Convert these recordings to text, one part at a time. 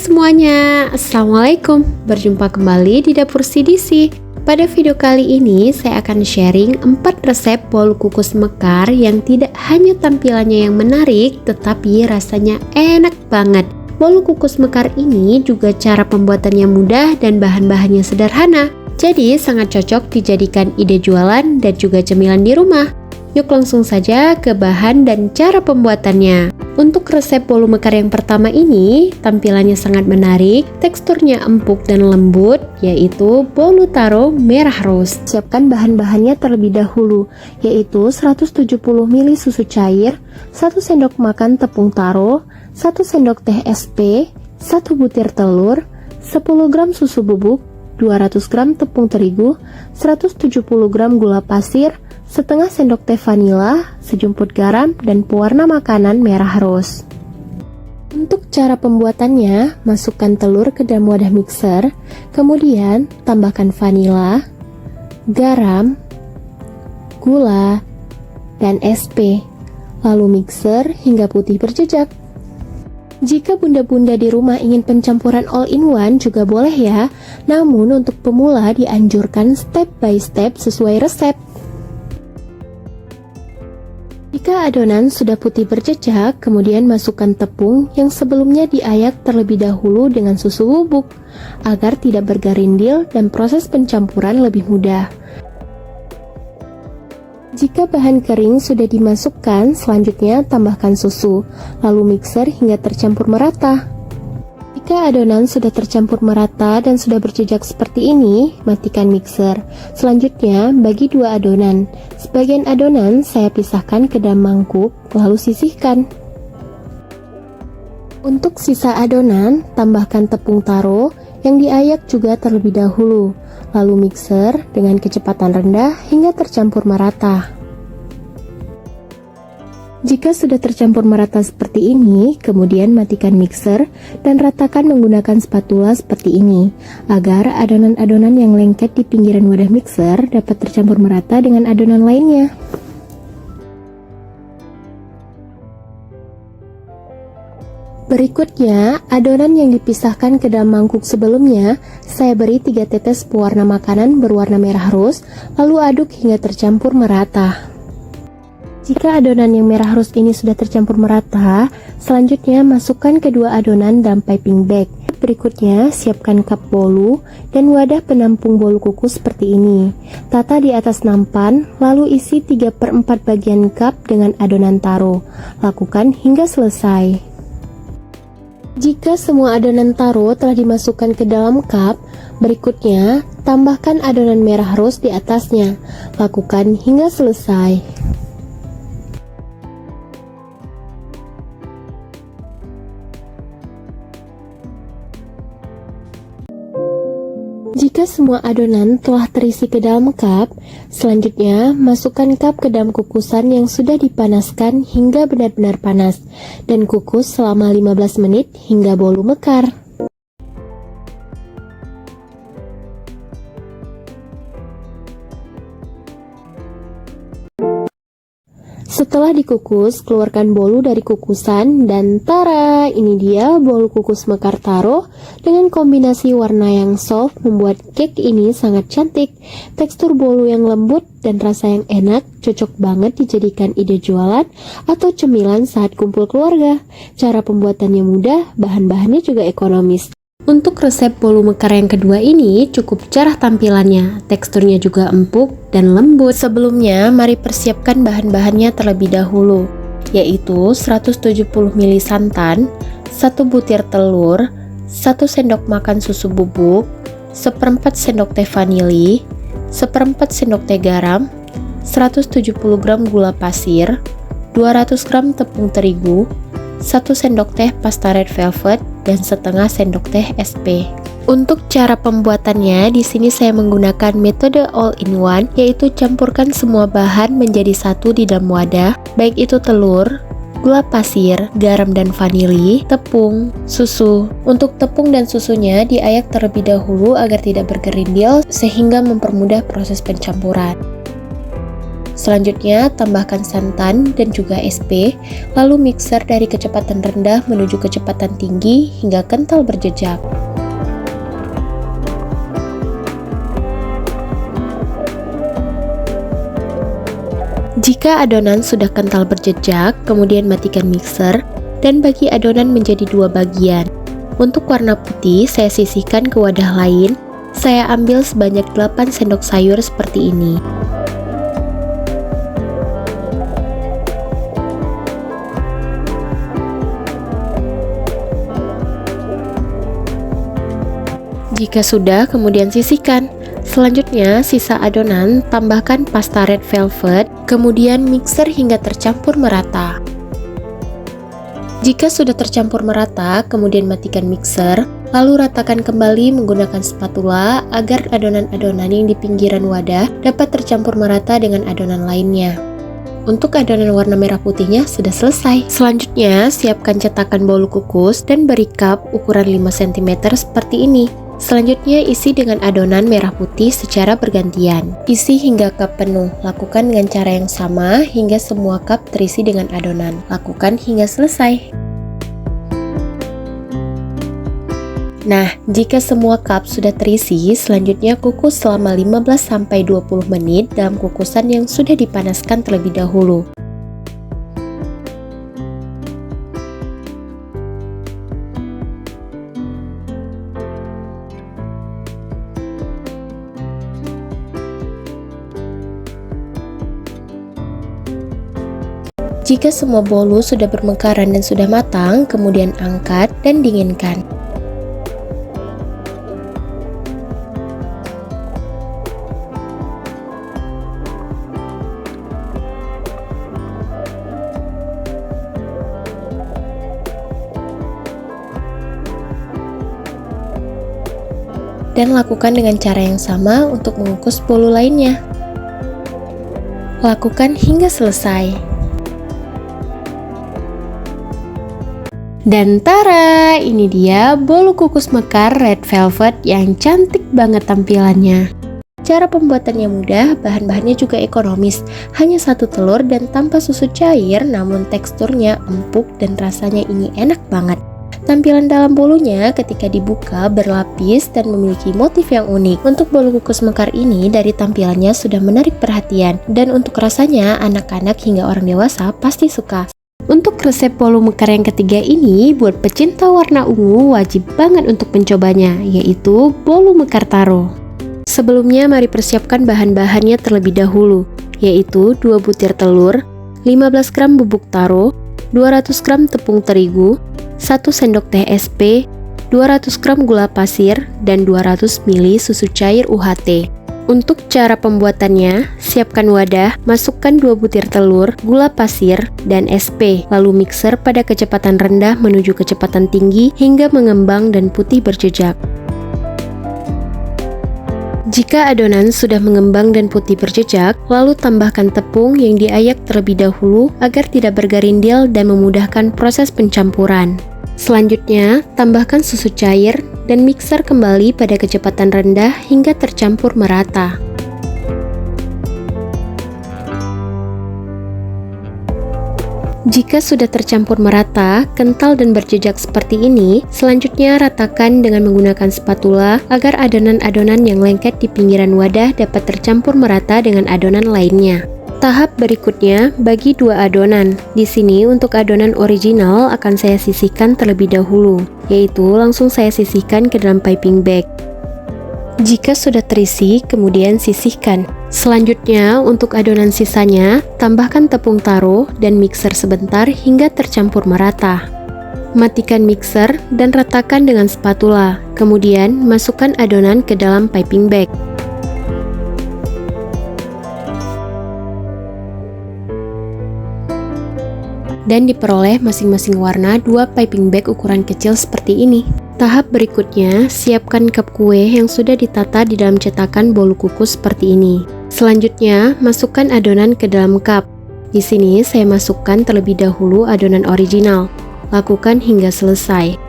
semuanya, Assalamualaikum. Berjumpa kembali di Dapur CDC. Pada video kali ini saya akan sharing 4 resep bolu kukus mekar yang tidak hanya tampilannya yang menarik tetapi rasanya enak banget. Bolu kukus mekar ini juga cara pembuatannya mudah dan bahan-bahannya sederhana. Jadi sangat cocok dijadikan ide jualan dan juga cemilan di rumah. Yuk langsung saja ke bahan dan cara pembuatannya. Untuk resep bolu mekar yang pertama ini, tampilannya sangat menarik, teksturnya empuk dan lembut, yaitu bolu taro merah rose. Siapkan bahan-bahannya terlebih dahulu, yaitu 170 ml susu cair, 1 sendok makan tepung taro, 1 sendok teh SP, 1 butir telur, 10 gram susu bubuk, 200 gram tepung terigu, 170 gram gula pasir, setengah sendok teh vanila, sejumput garam, dan pewarna makanan merah rose. Untuk cara pembuatannya, masukkan telur ke dalam wadah mixer, kemudian tambahkan vanila, garam, gula, dan SP, lalu mixer hingga putih berjejak. Jika bunda-bunda di rumah ingin pencampuran all-in-one juga boleh ya, namun untuk pemula dianjurkan step by step sesuai resep. Jika adonan sudah putih berjejak, kemudian masukkan tepung yang sebelumnya diayak terlebih dahulu dengan susu bubuk, agar tidak bergerindil dan proses pencampuran lebih mudah. Jika bahan kering sudah dimasukkan, selanjutnya tambahkan susu, lalu mixer hingga tercampur merata. Jika adonan sudah tercampur merata dan sudah berjejak seperti ini, matikan mixer. Selanjutnya, bagi dua adonan. Sebagian adonan saya pisahkan ke dalam mangkuk, lalu sisihkan. Untuk sisa adonan, tambahkan tepung taro yang diayak juga terlebih dahulu, lalu mixer dengan kecepatan rendah hingga tercampur merata. Jika sudah tercampur merata seperti ini, kemudian matikan mixer dan ratakan menggunakan spatula seperti ini, agar adonan-adonan yang lengket di pinggiran wadah mixer dapat tercampur merata dengan adonan lainnya. Berikutnya, adonan yang dipisahkan ke dalam mangkuk sebelumnya, saya beri 3 tetes pewarna makanan berwarna merah rose, lalu aduk hingga tercampur merata. Jika adonan yang merah rose ini sudah tercampur merata, selanjutnya masukkan kedua adonan dalam piping bag. Berikutnya, siapkan cup bolu dan wadah penampung bolu kukus seperti ini. Tata di atas nampan, lalu isi 3/4 bagian cup dengan adonan taro. Lakukan hingga selesai. Jika semua adonan taro telah dimasukkan ke dalam cup, berikutnya tambahkan adonan merah rose di atasnya. Lakukan hingga selesai. Jika semua adonan telah terisi ke dalam cup, selanjutnya masukkan cup ke dalam kukusan yang sudah dipanaskan hingga benar-benar panas dan kukus selama 15 menit hingga bolu mekar. Setelah dikukus, keluarkan bolu dari kukusan dan tara, ini dia bolu kukus mekar taro dengan kombinasi warna yang soft membuat cake ini sangat cantik. Tekstur bolu yang lembut dan rasa yang enak cocok banget dijadikan ide jualan atau cemilan saat kumpul keluarga. Cara pembuatannya mudah, bahan-bahannya juga ekonomis. Untuk resep bolu mekar yang kedua ini cukup cerah tampilannya, teksturnya juga empuk dan lembut. Sebelumnya, mari persiapkan bahan-bahannya terlebih dahulu, yaitu 170 ml santan, 1 butir telur, 1 sendok makan susu bubuk, 1/4 sendok teh vanili, 1/4 sendok teh garam, 170 gram gula pasir, 200 gram tepung terigu, 1 sendok teh pasta red velvet, dan setengah sendok teh SP. Untuk cara pembuatannya, di sini saya menggunakan metode all-in-one, yaitu campurkan semua bahan menjadi satu di dalam wadah, baik itu telur, gula pasir, garam dan vanili, tepung, susu. Untuk tepung dan susunya diayak terlebih dahulu agar tidak bergerindil sehingga mempermudah proses pencampuran. Selanjutnya, tambahkan santan dan juga SP, lalu mixer dari kecepatan rendah menuju kecepatan tinggi hingga kental berjejak. Jika adonan sudah kental berjejak, kemudian matikan mixer dan bagi adonan menjadi dua bagian. Untuk warna putih, saya sisihkan ke wadah lain. Saya ambil sebanyak 8 sendok sayur seperti ini. Jika sudah, kemudian sisihkan. Selanjutnya, sisa adonan tambahkan pasta red velvet, kemudian mixer hingga tercampur merata. Jika sudah tercampur merata, kemudian matikan mixer, lalu ratakan kembali menggunakan spatula agar adonan-adonan yang di pinggiran wadah dapat tercampur merata dengan adonan lainnya. Untuk adonan warna merah putihnya sudah selesai. Selanjutnya, siapkan cetakan bolu kukus dan beri cup ukuran 5 cm seperti ini. Selanjutnya, isi dengan adonan merah putih secara bergantian. Isi hingga cup penuh. Lakukan dengan cara yang sama hingga semua cup terisi dengan adonan. Lakukan hingga selesai. Nah, jika semua cup sudah terisi, selanjutnya kukus selama 15-20 menit dalam kukusan yang sudah dipanaskan terlebih dahulu. Jika semua bolu sudah bermekaran dan sudah matang, kemudian angkat dan dinginkan. Dan lakukan dengan cara yang sama untuk mengukus bolu lainnya. Lakukan hingga selesai. Dan tara, ini dia bolu kukus mekar red velvet yang cantik banget tampilannya. Cara pembuatannya mudah, bahan-bahannya juga ekonomis. Hanya 1 telur dan tanpa susu cair, namun teksturnya empuk dan rasanya ini enak banget. Tampilan dalam bolunya ketika dibuka berlapis dan memiliki motif yang unik. Untuk bolu kukus mekar ini dari tampilannya sudah menarik perhatian, dan untuk rasanya anak-anak hingga orang dewasa pasti suka. Untuk resep bolu mekar yang ketiga ini, buat pecinta warna ungu wajib banget untuk mencobanya, yaitu bolu mekar taro. Sebelumnya mari persiapkan bahan-bahannya terlebih dahulu, yaitu 2 butir telur, 15 gram bubuk taro, 200 gram tepung terigu, 1 sendok teh SP, 200 gram gula pasir, dan 200 ml susu cair UHT. Untuk cara pembuatannya, siapkan wadah, masukkan 2 butir telur, gula pasir, dan SP, lalu mixer pada kecepatan rendah menuju kecepatan tinggi hingga mengembang dan putih berjejak. Jika adonan sudah mengembang dan putih berjejak, lalu tambahkan tepung yang diayak terlebih dahulu agar tidak bergerindil dan memudahkan proses pencampuran. Selanjutnya, tambahkan susu cair dan mixer kembali pada kecepatan rendah hingga tercampur merata. Jika sudah tercampur merata, kental dan berjejak seperti ini, selanjutnya ratakan dengan menggunakan spatula agar adonan-adonan yang lengket di pinggiran wadah dapat tercampur merata dengan adonan lainnya. Tahap berikutnya, bagi 2 adonan. Di sini untuk adonan original akan saya sisihkan terlebih dahulu, yaitu langsung saya sisihkan ke dalam piping bag. Jika sudah terisi, kemudian sisihkan. Selanjutnya, untuk adonan sisanya, tambahkan tepung taro dan mixer sebentar hingga tercampur merata. Matikan mixer dan ratakan dengan spatula. Kemudian, masukkan adonan ke dalam piping bag. Dan diperoleh masing-masing warna 2 piping bag ukuran kecil seperti ini. Tahap berikutnya, siapkan cup kue yang sudah ditata di dalam cetakan bolu kukus seperti ini. Selanjutnya, masukkan adonan ke dalam cup. Di sini saya masukkan terlebih dahulu adonan original. Lakukan hingga selesai.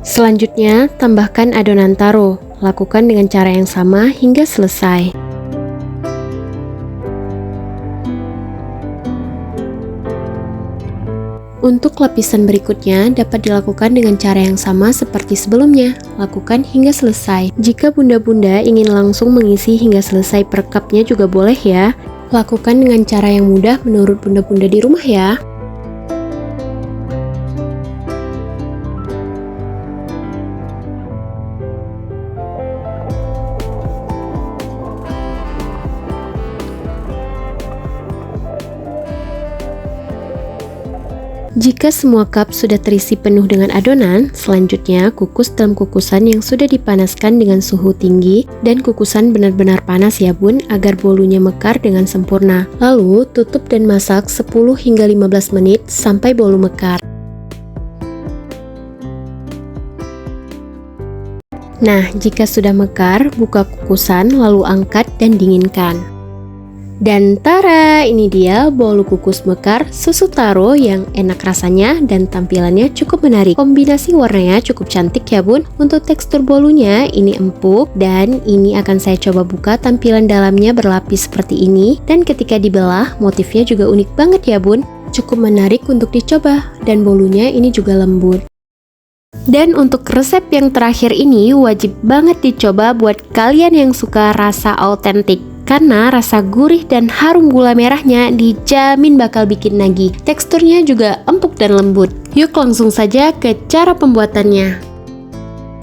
Selanjutnya, tambahkan adonan taro. Lakukan dengan cara yang sama hingga selesai. Untuk lapisan berikutnya dapat dilakukan dengan cara yang sama seperti sebelumnya. Lakukan hingga selesai. Jika bunda-bunda ingin langsung mengisi hingga selesai per cupnya juga boleh ya. Lakukan dengan cara yang mudah menurut bunda-bunda di rumah ya. Jika semua cup sudah terisi penuh dengan adonan, selanjutnya kukus dalam kukusan yang sudah dipanaskan dengan suhu tinggi dan kukusan benar-benar panas ya bun, agar bolunya mekar dengan sempurna. Lalu tutup dan masak 10 hingga 15 menit sampai bolu mekar. Nah, jika sudah mekar, buka kukusan lalu angkat dan dinginkan. Dan tara, ini dia bolu kukus mekar susu taro yang enak rasanya dan tampilannya cukup menarik. Kombinasi warnanya cukup cantik ya bun. Untuk tekstur bolunya ini empuk dan ini akan saya coba buka tampilan dalamnya berlapis seperti ini. Dan ketika dibelah motifnya juga unik banget ya bun. Cukup menarik untuk dicoba dan bolunya ini juga lembut. Dan untuk resep yang terakhir ini wajib banget dicoba buat kalian yang suka rasa autentik. Karena rasa gurih dan harum gula merahnya dijamin bakal bikin nagih. Teksturnya juga empuk dan lembut. Yuk langsung saja ke cara pembuatannya.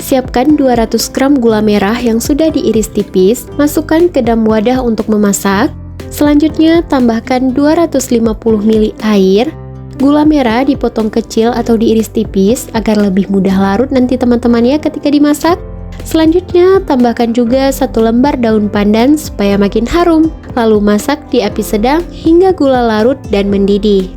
Siapkan 200 gram gula merah yang sudah diiris tipis. Masukkan ke dalam wadah untuk memasak. Selanjutnya tambahkan 250 ml air. Gula merah dipotong kecil atau diiris tipis agar lebih mudah larut nanti teman-teman ya ketika dimasak. Selanjutnya, tambahkan juga 1 lembar daun pandan supaya makin harum. Lalu masak di api sedang hingga gula larut dan mendidih.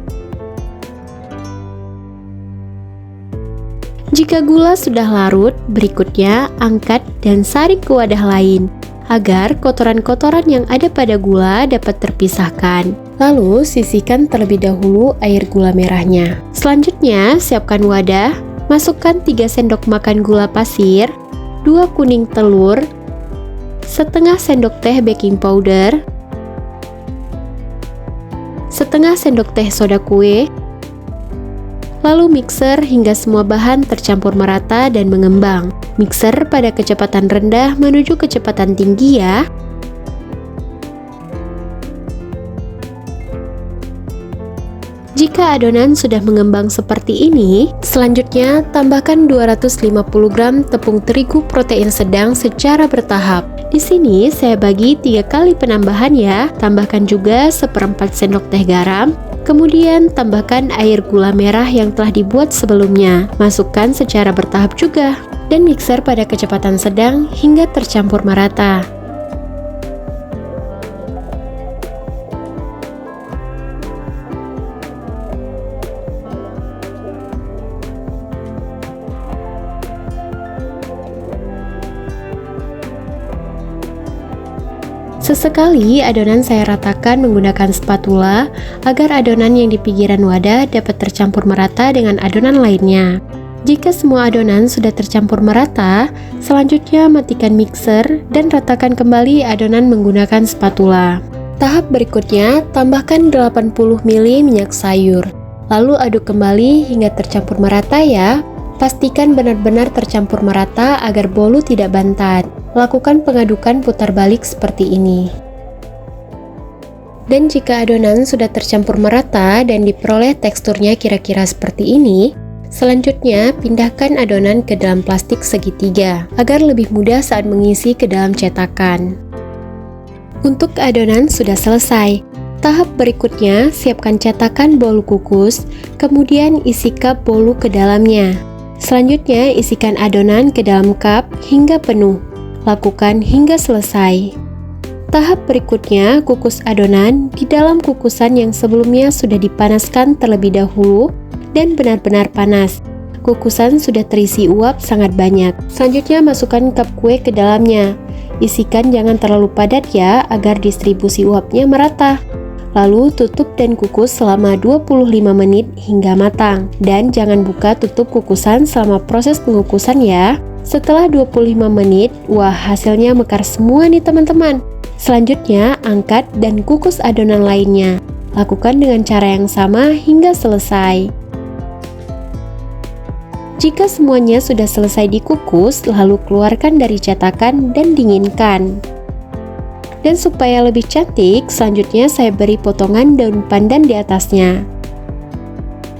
Jika gula sudah larut, berikutnya angkat dan saring ke wadah lain agar kotoran-kotoran yang ada pada gula dapat terpisahkan. Lalu sisihkan terlebih dahulu air gula merahnya. Selanjutnya, siapkan wadah, masukkan 3 sendok makan gula pasir, 2 kuning telur, setengah sendok teh baking powder, setengah sendok teh soda kue, lalu mixer hingga semua bahan tercampur merata dan mengembang. Mixer pada kecepatan rendah menuju kecepatan tinggi ya. Jika adonan sudah mengembang seperti ini, selanjutnya tambahkan 250 gram tepung terigu protein sedang secara bertahap. Di sini saya bagi 3 kali penambahan ya. Tambahkan juga 1/4 sendok teh garam. Kemudian tambahkan air gula merah yang telah dibuat sebelumnya. Masukkan secara bertahap juga dan mixer pada kecepatan sedang hingga tercampur merata. Sesekali adonan saya ratakan menggunakan spatula agar adonan yang di pinggiran wadah dapat tercampur merata dengan adonan lainnya. Jika semua adonan sudah tercampur merata, selanjutnya matikan mixer dan ratakan kembali adonan menggunakan spatula. Tahap berikutnya, tambahkan 80 ml minyak sayur. Lalu aduk kembali hingga tercampur merata ya. Pastikan benar-benar tercampur merata agar bolu tidak bantat. Lakukan pengadukan putar balik seperti ini. Dan jika adonan sudah tercampur merata dan diperoleh teksturnya kira-kira seperti ini, selanjutnya pindahkan adonan ke dalam plastik segitiga agar lebih mudah saat mengisi ke dalam cetakan. Untuk adonan sudah selesai. Tahap berikutnya, siapkan cetakan bolu kukus, kemudian isi cup bolu ke dalamnya. Selanjutnya, isikan adonan ke dalam cup hingga penuh. Lakukan hingga selesai. Tahap berikutnya, kukus adonan di dalam kukusan yang sebelumnya sudah dipanaskan terlebih dahulu dan benar-benar panas. Kukusan sudah terisi uap sangat banyak. Selanjutnya, masukkan cup kue ke dalamnya. Isikan jangan terlalu padat ya, agar distribusi uapnya merata. Lalu tutup dan kukus selama 25 menit hingga matang. Dan jangan buka tutup kukusan selama proses pengukusan ya. Setelah 25 menit, wah hasilnya mekar semua nih teman-teman. Selanjutnya, angkat dan kukus adonan lainnya. Lakukan dengan cara yang sama hingga selesai. Jika semuanya sudah selesai dikukus, lalu keluarkan dari cetakan dan dinginkan. Dan supaya lebih cantik, selanjutnya saya beri potongan daun pandan di atasnya.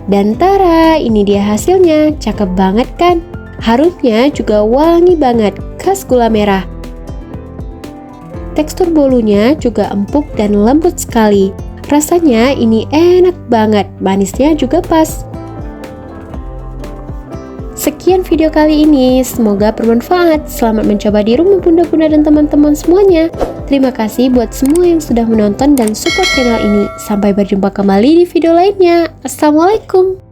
Dan tara, ini dia hasilnya. Cakep banget kan? Harumnya juga wangi banget, khas gula merah. Tekstur bolunya juga empuk dan lembut sekali. Rasanya ini enak banget, manisnya juga pas. Sekian video kali ini, semoga bermanfaat. Selamat mencoba di rumah Bunda-Bunda dan teman-teman semuanya. Terima kasih buat semua yang sudah menonton dan support channel ini. Sampai berjumpa kembali di video lainnya. Assalamualaikum.